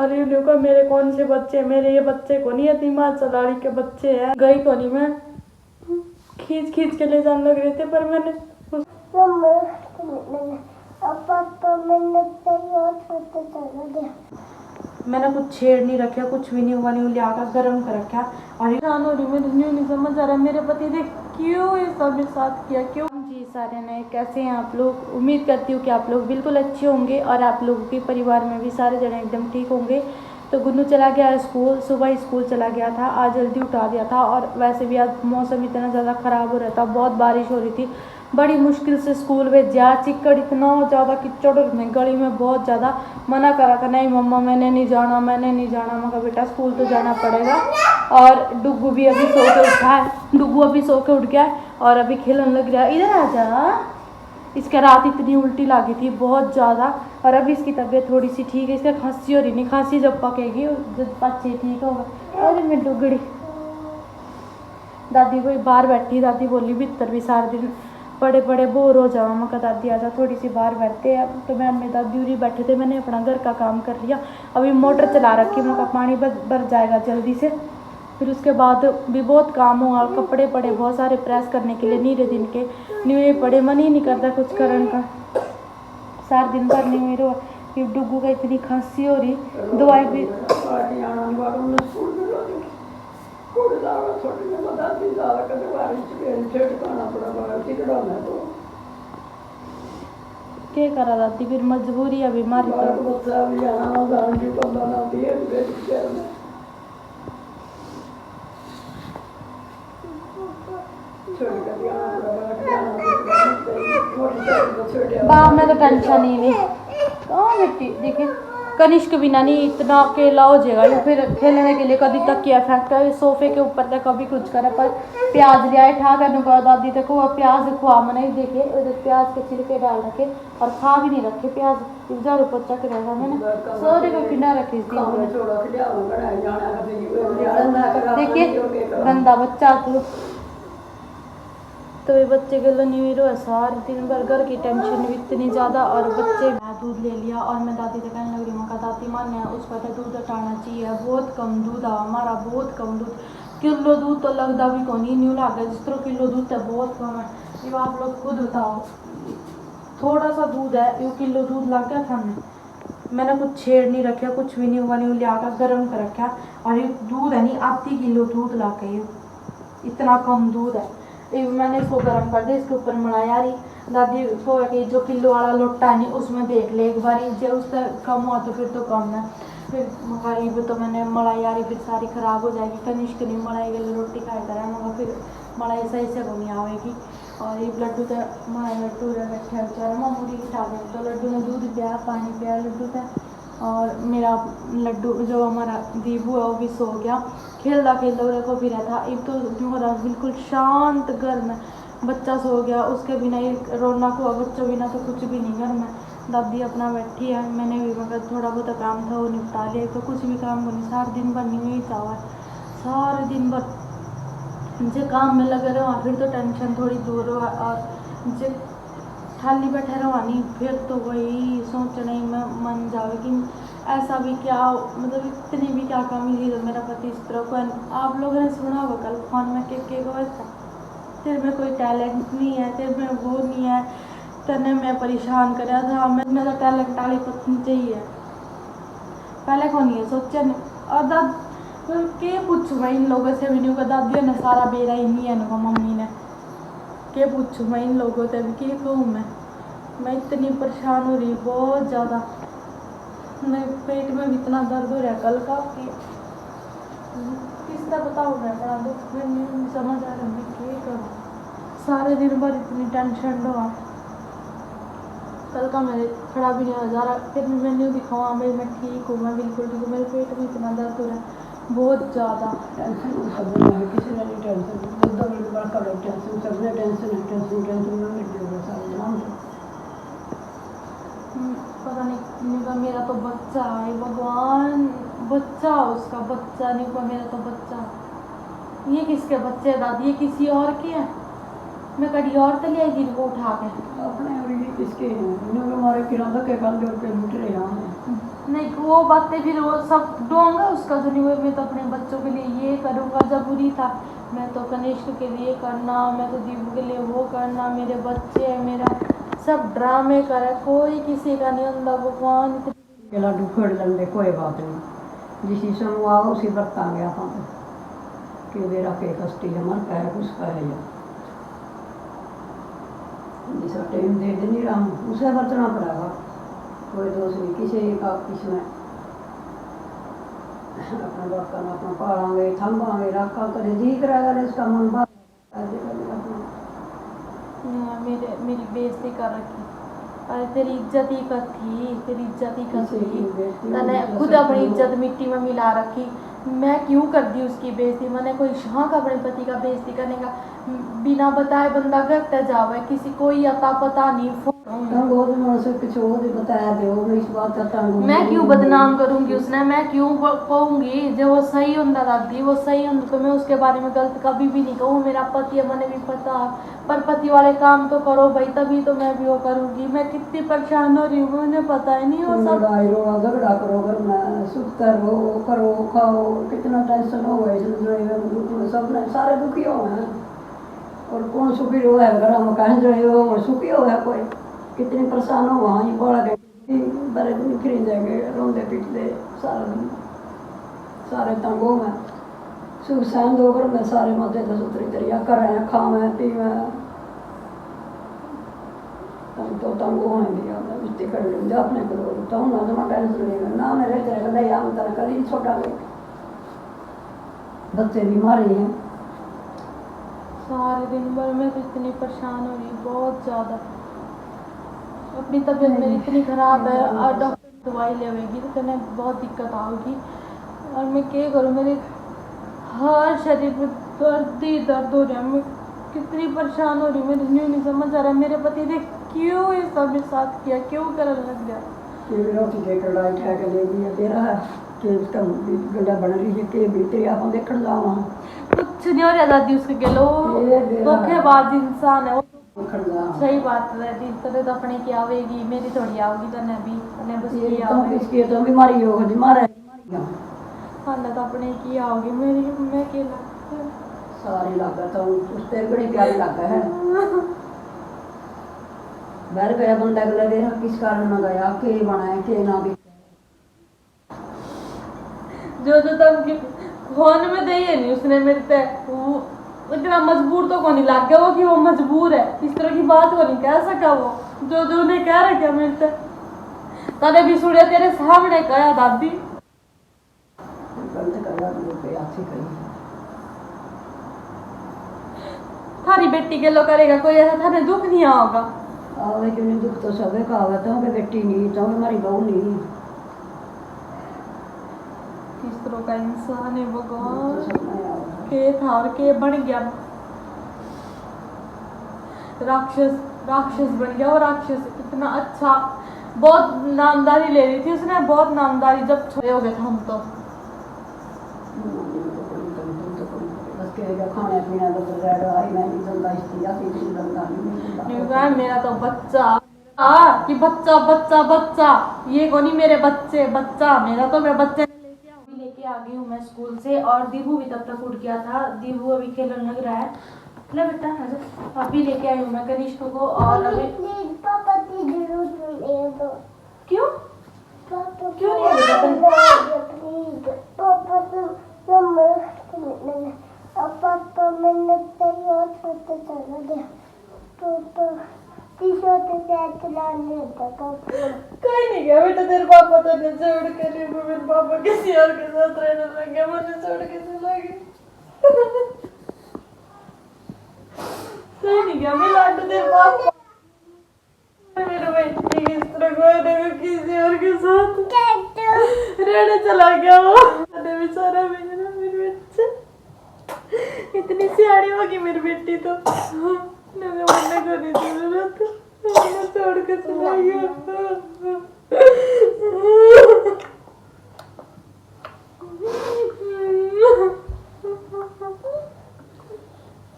और यूनियो का मेरे कौन से बच्चे, मेरे ये बच्चे को नहीं, यतीमात सलाड़ी के बच्चे हैं। गई को नहीं, मैं खींच खींच के ले जाने लग रहे थे, पर मैंने मैंने कुछ छेड़ नहीं रखा, कुछ भी नहीं हुआ, नहीं लिया कर गर्म कर रखा। और मुझे नहीं समझ आ रहा मेरे पति ने क्यों ये सब मेरे साथ किया, क्यों। जी सारे नए, कैसे हैं आप लोग? उम्मीद करती हूँ कि आप लोग बिल्कुल अच्छे होंगे और आप लोगों के परिवार में भी सारे जने एकदम ठीक होंगे। तो गुन्नू चला गया स्कूल, सुबह स्कूल चला गया था, आज जल्दी उठा दिया था। और वैसे भी आज मौसम इतना ज़्यादा ख़राब हो रहा था, बहुत बारिश हो रही थी, बड़ी मुश्किल से स्कूल भेजा। चिक्कड़ इतना ज़्यादा कीचड़ में, गली में बहुत ज़्यादा। मना करा था, नहीं मम्मा मैंने नहीं जाना, मैंने नहीं जाना। मैं कहा बेटा स्कूल तो जाना पड़ेगा। और डुग्गू भी अभी सो के उठा है, डुग्गू अभी सो के उठ गया है और अभी खेलने लग रहा है। इधर आ जा। इसके रात इतनी उल्टी लगी थी बहुत ज़्यादा, और अभी इसकी तबीयत थोड़ी सी ठीक है। इसका खांसी हो रही नहीं, खांसी जब पकेगी जब बच्चे ठीक होगा। अरे मैं डुगड़ी दादी कोई बाहर बैठी, दादी बोली भीतर भी सारे दिन पड़े पड़े बोर हो जाओ। मैं कहा दादी आजा थोड़ी सी बाहर बैठते हैं। तो मैं मेरी दादी उरी बैठे थे, मैंने अपना घर का काम कर लिया। अभी मोटर चला रखी, मैं कहा पानी भर जाएगा जल्दी से, फिर उसके बाद भी बहुत काम हुआ। कपड़े पड़े बहुत सारे प्रेस करने के लिए, नीरे दिन के न्यूए पड़े, मन ही नहीं करता कुछ करने का, सारे दिन भर न्यूए रहो। फिर डुग्गू का इतनी खांसी हो रही, दवाई भी क्या करा दादी, फिर मजबूरी है बीमारी बाप में तो टेंशन ही नहीं। कहाँ बेटी देखिए, कनिष्क बिना नहीं इतना अकेला हो जाएगा। फिर खेलने के लिए कभी तक किया फेंकता है सोफे के ऊपर तक, कभी कुछ करे। पर प्याज लिया ठा कर नुका दादी तक वो प्याज खुआ मना ही देखे, उधर प्याज के छिलके डाल रखे और खा भी नहीं रखे प्याज। इधर ऊपर चक रहा मैंने सोरे को खिला रखी देखिए गंदा बच्चा तो ये बच्चे के लिए न्यू ईयर है, सारे दिन भर घर की टेंशन भी इतनी ज़्यादा। और बच्चे दूध ले लिया और मैं दादी से कहने लग रही हूँ, दादी मान्य है उसका तो दूध हटाना चाहिए, बहुत कम दूध है हमारा, बहुत कम दूध। किलो दूध तो लगता भी कौन ही न्यू लगा, जिस तरह किलो दूध है बहुत कम है। ये आप लोग खुद बताओ, थोड़ा सा दूध है, ये किलो दूध ला क्या था। मैंने कुछ छेड़ नहीं रखा, कुछ भी नहीं हुआ, नहीं लिया कर गर्म कर रखा। और ये दूध है नहीं, आधी किलो दूध ला के, इतना कम दूध है। मैंने इसको गर्म कर दिया, इसके ऊपर मलाई आ रही। दादी को कि जो किलो वाला लोटा है नहीं उसमें देख ले एक बार, जब उससे कम हुआ तो फिर तो कम है। फिर मकाई तो मैंने मलाई आ रही, फिर सारी ख़राब हो जाएगी। कनिष्क नहीं मलाई के लिए रोटी खाया करें, मगर फिर मलाई सही से नहीं आएगी। और ये लड्डू तो हमारा लड्डू बैठे बेचारा मामूली उठा दे, तो लड्डू ने दूध पिया, पानी पिया लड्डू का। और मेरा लड्डू जो हमारा दीबू है वो भी सो गया, खेलता खेलता को भी रहता। एक तो हमारा बिल्कुल शांत घर में, बच्चा सो गया, उसके बिना एक रौनक हुआ, बच्चों बिना तो कुछ भी नहीं घर में। दादी अपना बैठी है, मैंने भी मगर थोड़ा बहुत काम था वो निपटा लिया। तो कुछ भी काम नहीं, सारे दिन भर नहीं हुई चावा, सारे दिन भर जो काम में लगे रहो फिर तो टेंशन थोड़ी दूर हो। और जो खाली बैठे रहो फिर तो वही सोचना ही मन जावे कि ऐसा भी क्या, मतलब इतनी भी क्या कमी थी तो मेरा पति इस तरह को। आप लोगों ने सुना होगा कल फोन में के वैसा तेरे में कोई टैलेंट नहीं है, तेरे में वो नहीं है, तेने मैं परेशान कराया था। मैं तो टैलेंट वाली पत्नी चाहिए, पहले कौन है सोचा नहीं। और दाद के पूछूँ मैं इन लोगों से भी नहीं, दादी ने सारा बेरा ही नहीं है ना, मम्मी ने के पूछूँ मैं इन लोगों से भी, क्या कहूँ मैं इतनी परेशान हो रही बहुत ज़्यादा। मैं पेट में भी इतना दर्द हो रहा है कल का कि किसका बताऊँ मैं, बड़ा दुख में नहीं समझ आ रहा मैं क्या करूँ। सारे दिन भर इतनी टेंशन हुआ, कल का मेरे खड़ा भी नहीं जा रहा। फिर मैंने दिखावा मैं ठीक हूँ, मैं बिल्कुल ठीक हूँ, मेरे पेट में इतना दर्द हो रहा है बहुत ज़्यादा। टेंशन किसी ने नहीं टेंशन, पता नहीं मेरा तो बच्चा है, भगवान बच्चा उसका बच्चा नहीं हुआ, मेरा तो बच्चा। ये किसके बच्चे है दादी, ये किसी और के हैं? मैं कभी और तो ले आई थी को उठा के अपने किसके हैं, हमारे किराना के कल जो के लूट रहे हैं। नहीं वो बातें फिर वो सब दूंगा उसका जो नहीं हुआ, मैं तो अपने बच्चों के लिए ये करूँगा, जरूरी था मैं तो कनिष्क के लिए करना, मैं तो दीपू के लिए वो करना, मेरे बच्चे मेरा सब ड्रामे करे, कोई किसी का नहीं होता भगवान। के लाडू फोड़ लेंगे कोई बात नहीं, जिस चीज़ में आओ उसी बरतांगे आप कि मेरा के कष्टी है मर का है उसका है या जिस टाइम दे नहीं रहा हूँ उसे बरतना पड़ेगा, कोई दोष नहीं किसी का किसमें अपना बाका अपना पालांगे थम्बांगे रखा करे जी करेगा इसका मन बात मेरी बेइज्जती कर रखी, अरे तेरी इज्जत ही कर थी, तेरी इज्जत ही कर थी, मैंने खुद अपनी इज्जत मिट्टी में मिला रखी, मैं क्यों कर दी उसकी बेइज्जती, मैंने कोई शौक अपने पति का बेइज्जती करने का, बिना बताए बंदा करता जावे, किसी कोई अता पता नहीं मैं क्यों बदनाम करूंगी उसने, मैं क्यों कहूंगी जब वो सही होता दादी, वो सही होता तो मैं उसके बारे में गलत कभी भी नहीं कहूँ, मेरा पति है मैंने भी पता, पर पति वाले काम तो करो भाई तभी तो मैं भी वो करूंगी, मैं कितनी परेशान हो रही हूँ मुझे पता ही नहीं हो सब झगड़ा करो घर में सुख करो करो खाओ कितना टेंशन हो गए सब सारे दुखी हो हैं और कौन सुखी हो है घर में कहीं रहे हो सुखी हो है कोई कितनी परेशान हो वहाँ ये बोला गए बड़े दिन फिर जाएंगे रोंदे पीटते सारा दिन सारे तंगों में सुख सहन दो घर में सारे मजे तो सुतरी तरिया कर रहे हैं खावे पीवे तो तंगों होंगे मिट्टी कर लेंगे अपने को तो हम ना जमा टेंशन लेंगे ना मेरे तेरे नहीं हम तरह कर ही छोटा ले बच्चे बीमार हैं सारे दिन भर मैं तो इतनी परेशान हो रही हूँ बहुत ज़्यादा, अपनी तबीयत मेरी इतनी ख़राब है और डॉक्टर दवाई लेवेगी तो कहने बहुत दिक्कत आएगी और मैं क्या करूँ, मेरे हर शरीर में दर्द ही दर्द हो रहा है, मैं कितनी परेशान हो रही हूँ, मुझे नहीं समझ आ रहा मेरे पति ने क्यों ये सब मेरे साथ किया, क्यों करने लग गया। रोटी देकर लाइट है के ले दिया दे रहा है कि उसका गला बन रही है कि भीतर आप देखकर जाओ कुछ नहीं हो रहा दादी उसके गलो धोखेबाज इंसान है वो, सही बात है दादी, तेरे तो अपने की आवेगी मेरी थोड़ी आओगी तो ने भी ने बस की आवेगी इसकी तो बीमारी हो बीमार है हालत अपने की आओगी मेरी, मैं के सारी लागत उस तेरे बड़ी प्यारी लागत है बाहर गया बंदा गला दे किस कारण ना गया के बनाए के ना भी जो तुम फोन में दे नहीं उसने मेरे से वो इतना मजबूर तो कौन लग गया वो कि वो मजबूर है, इस तरह की बात को नहीं कह सका वो जो उन्हें कह रखा मेरे से तने भी सुनिया तेरे सामने कहा दादी थारी बेटी के लो करेगा कोई ऐसा थाने दुख नहीं होगा आवे क्यों नहीं दुख तो सबे का आवे तो बेटी नहीं तो हमारी बहू नहीं किस तरह का इंसान है भगवान के था और के बन गया राक्षस बन गया वो राक्षस इतना अच्छा बहुत नामदारी ले रही थी उसने बहुत नामदारी जब छोड़े हो गए थे हम तो खाने पीने मेरा तो बच्चा कि बच्चा बच्चा बच्चा ये कौन मेरे बच्चे बच्चा मेरा तो मैं बच्चे लेके आ गई हूँ मैं स्कूल से और दीबू भी तब तक उठ गया था, दीबू अभी खेलने लग रहा है, ले बेटा अभी लेके आई हूँ मैं कनिष्क को और अभी पापा की जरूरत नहीं है तो क्यों क्यों नहीं पापा पापा मैंने तेरी और छोटे चला गया पापा छोटे से चलाने का कोई नहीं गया बेटा तेरे पापा तो ने छोड़ के मेरे पापा किसी और के साथ रहने लगे मुझे छोड़ के चला गया कोई नहीं गया मैं लाडू तेरे पापा मेरे बेटी किस तरह को किसी और के साथ रहने चला गया वो बेचारा मेरे बच्चे इतनी सियाड़ी होगी मेरी बेटी तो मना कर रही थी जरूरत छोड़ के चला गया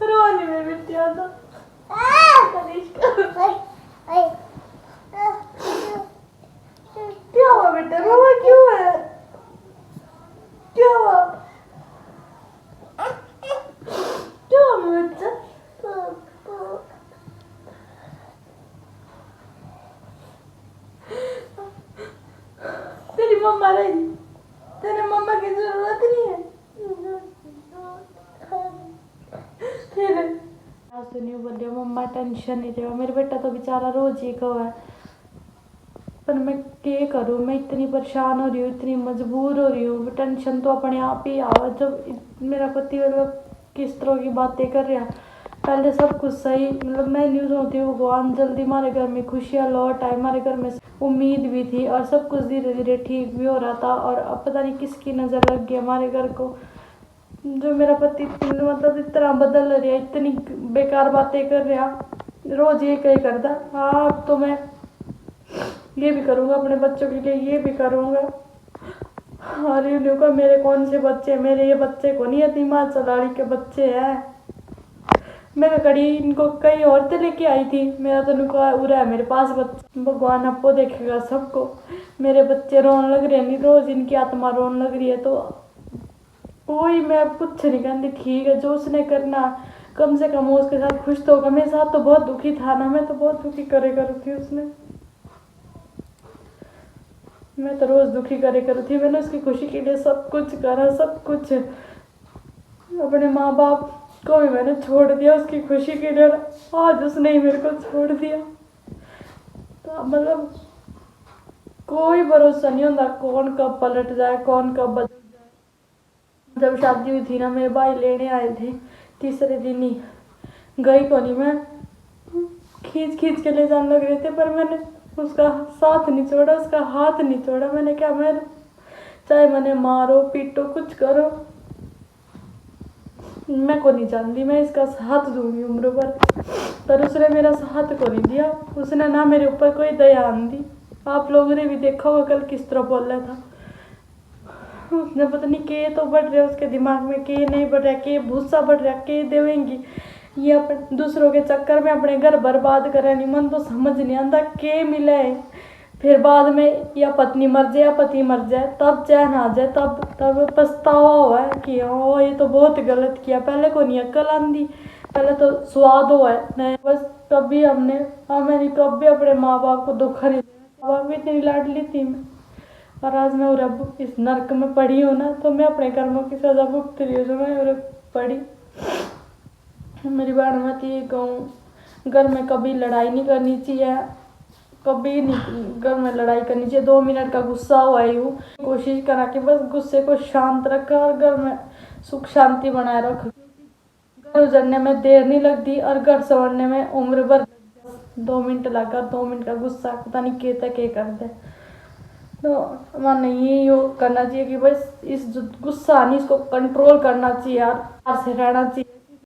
रोनी मेरी बेटी आ तो क्या हुआ बेटा रोवा सुनी बोलिए मम्मा टेंशन नहीं रहो, मेरा बेटा तो बेचारा रोज ही कहो है, पर मैं क्या करूँ, मैं इतनी परेशान हो रही हूँ, इतनी मजबूर हो रही हूँ। टेंशन तो अपने आप ही आवा जब मेरा पति मतलब किस तरह की बातें कर रहा। पहले सब कुछ सही, मतलब मैं न्यूज़ होती हूँ भगवान जल्दी हमारे घर में खुशियाँ लौट आए, हमारे घर में उम्मीद भी थी और सब कुछ धीरे धीरे ठीक भी हो रहा था। और अब पता नहीं किसकी नज़र लग गई हमारे घर को, जो मेरा पति मतलब इतना बदल रहा, इतनी बेकार बातें कर रहा, रोज ये कहीं करता। हाँ अब तो मैं ये भी करूँगा अपने बच्चों के लिए, ये भी करूँगा। और इन्हों को मेरे कौन से बच्चे, मेरे ये बच्चे को नहीं है, हिमाचल वाली के बच्चे हैं। मैं कड़ी इनको कहीं और से लेके आई थी, मेरा तो नुका उरा है मेरे पास बच्चे। भगवान आपको देखेगा सबको, मेरे बच्चे रोने लग रहे हैं, रोज इनकी आत्मा रोने लग रही है। तो कोई मैं कुछ नहीं कहती, ठीक है जो उसने करना, कम से कम वो उसके साथ खुश तो होगा। मेरे साथ तो बहुत दुखी था ना, मैं तो बहुत दुखी करे कर थी उसने, मैं तो रोज दुखी करे कर थी। मैंने उसकी खुशी के लिए सब कुछ करा, सब कुछ, अपने माँ बाप को भी मैंने छोड़ दिया उसकी खुशी के लिए, आज उसने ही मेरे को छोड़ दिया। तो मतलब कोई भरोसा नहीं होता कौन कब पलट जाए, कौन कब बदल जाए। जब शादी हुई थी ना, मेरे भाई लेने आए थे, तीसरे दिन ही गई को नहीं, मैं खींच खींच के ले जाने लग रहे थे, पर मैंने उसका साथ नहीं छोड़ा, उसका हाथ नहीं छोड़ा। मैंने क्या, मैं चाहे मैंने मारो पीटो कुछ करो, मैं को नहीं जानती, मैं इसका साथ दूंगी उम्र भर। पर उसने मेरा साथ को नहीं दिया, उसने ना मेरे ऊपर कोई ध्यान दी। आप लोगों ने भी देखा होगा कल किस तरह बोल रहा था, उसने पता नहीं के तो बढ़ रहा उसके दिमाग में, के नहीं बढ़ रहा, के भूसा बढ़ रहा, के देवेंगी ये अपने दूसरों के चक्कर में अपने घर बर्बाद करे। नहीं मन तो समझ नहीं आता के मिले, फिर बाद में या पत्नी मर जाए या पति मर जाए, तब चैन आ जाए, तब पछतावा हुआ है कि ओ ये तो बहुत गलत किया। पहले को नहीं अक्ल आंदी, पहले तो स्वाद हुआ है नहीं, बस कभी मैंने कभी अपने माँ बाप को धोखा नहीं दिया। माँ बाप भी इतनी लाडली थी मैं, और आज मैं रब इस नर्क में पड़ी हूँ ना, तो मैं अपने कर्मों की सजा भुगत रही हूँ जो मैं पड़ी। मेरी बहन में थी कहूँ, घर में कभी लड़ाई नहीं करनी चाहिए, कभी नहीं घर में लड़ाई करनी चाहिए। 2 मिनट का गुस्सा हुआ हूँ, कोशिश करा कि बस गुस्से को शांत रखा और घर में सुख शांति बनाए रख। घर उजड़ने में देर नहीं लगती और घर संवरने में उम्र भर। 2 मिनट लगा, 2 मिनट का गुस्सा पता नहीं के तक के कर दे। तो माने ये करना चाहिए कि बस इस गुस्सा नहीं, इसको कंट्रोल करना चाहिए यार, से रहना चाहिए।